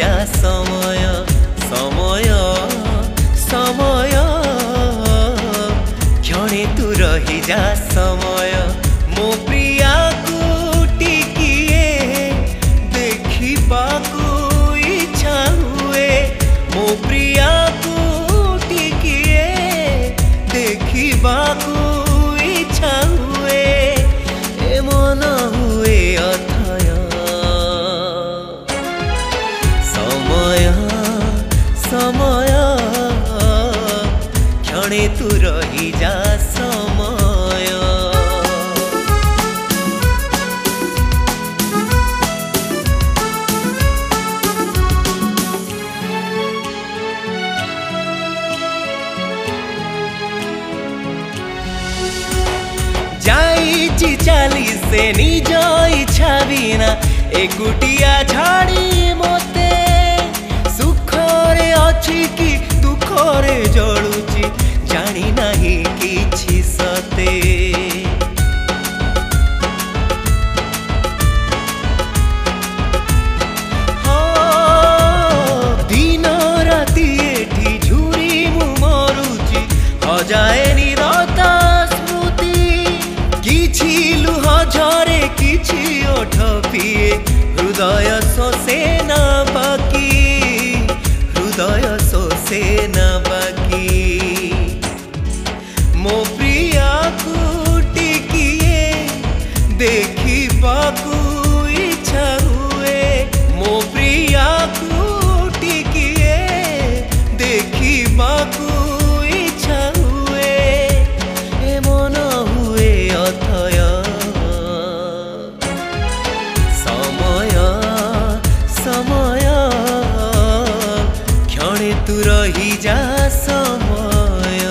जा समय समय समय क्षणे तू रही जा समय मो प्रिया को टिकिए देखा इच्छा हुए मो प्रिया को टिकिए देखा इच्छा हुए ए मन हुए अथय समय समय क्षणे तू रही जा समय जाइछि चाली से निज इच्छा बिना एकुटिया छाड़ी मोते सुखरे अछि कि दुखरे जळुछि जानी नाही किछि सते दिन राति एठी झुरी मु मरुछि हजाए निरता लुह झरे किछि ओठ पिए हृदय शोषे न बाकी हृदय शोषे न बाकी मो प्रिया को टिकिए देखिबाकू इच्छा हुए मो प्रिया को टिकिए देखिबाकू इच्छा हुए ए मन हुए अथय समय क्षणे तू रही जा समय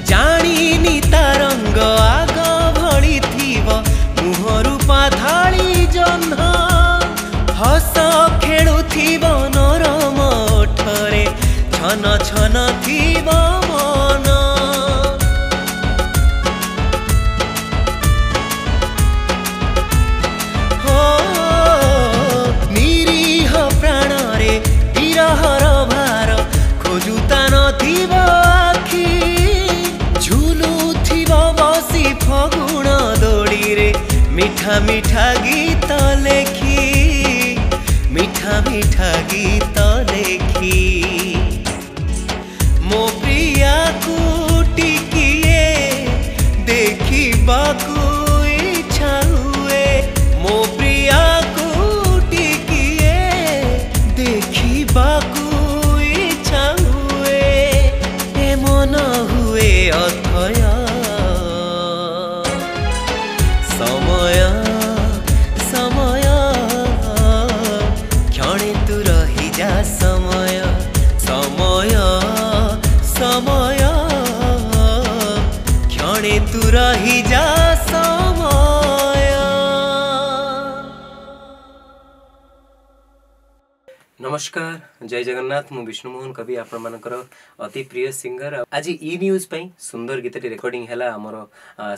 जानी तारंग आग भली थिव मुहरु पाधाड़ी जह्न हस खेलुथिब नरम ओठरे छन छन थिब मन हो निरीह प्राणरे विरहर भार खोजुता नथिब आखि झुलुथिब बसी फगुण दोड़ी रे मिठा मिठा गीत लेखी मीठा मीठा गीत लेखी मो प्रिया को टिकिए देखिबाकू इच्छा हुए मो प्रिया को टिकिए देखिबाकू इच्छा हुए ए मन हुए अथय समय समय क्षणे तू रही जा समय समय समय क्षणे तू रही जा समय। नमस्कार जय जगन्नाथ मु विष्णुमोहन कवि आपण मानकर अति प्रिय सिंगर आज ई न्यूज पई सुंदर गीतटी रेकॉर्डिंग हैला हमर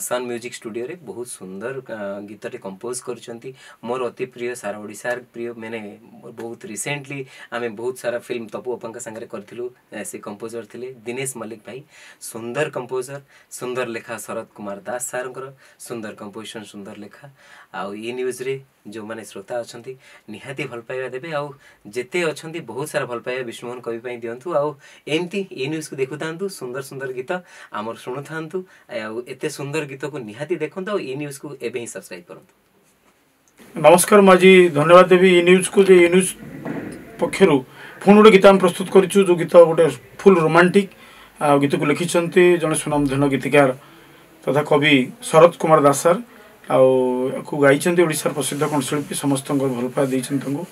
सन म्यूजिक स्टूडियो रे बहुत सुंदर गीतटी कंपोज करचंती मोर अति प्रिय सारा ओडिसार प्रिय मैंने बहुत रिसेंटली आमे बहुत सारा फिल्म तपु अपंक संगे करथिलु से कंपोजर थिले दिनेश मल्लिक भाई सुंदर कंपोजर सुंदर लेखा शरद कुमार दास सारंकर सुंदर कंपोजिशन सुंदर लेखा आउ ई न्यूज रे जो माने श्रोता अछंती निहाती भल पाइबा देबे आउ जेते अछंती बहुत सारा भल पाइबा विष्णुमोहन कवि पई दियंतु आउ एमती ई न्यूज को देखुतांतु सुंदर सुंदर गीत आमर सुनुथांतु आउ एते सुंदर गीत को निहाती देखंतु ई न्यूज को एबे ही सब्सक्राइब करंतु। नमस्कार माजी धन्यवाद देवी ई न्यूज को जे ई न्यूज पक्षरु फोन गोटे गीत हम प्रस्तुत करिछु जो गीत गोटे फुल रोमांटिक गीत को लिखिछंती जने सुनामधन्य गीतकार तथा कवि शरद कुमार दास सर आउ गाइछंती ओडिशार प्रसिद्ध कंठशिल्पी समस्त भल पाए देइछंती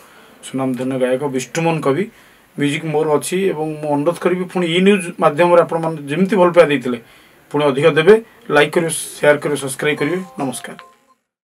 सुनामधन्य गायक विष्णुमोहन कवि म्यूजिक मोर अच्छी एवं मु अनुरोध करी पुणी ई न्यूज माध्यम आपण जमी भल पाए पुणी अधिक देवे लाइक करेंगे शेयर करेंगे सब्सक्राइब करेंगे। नमस्कार।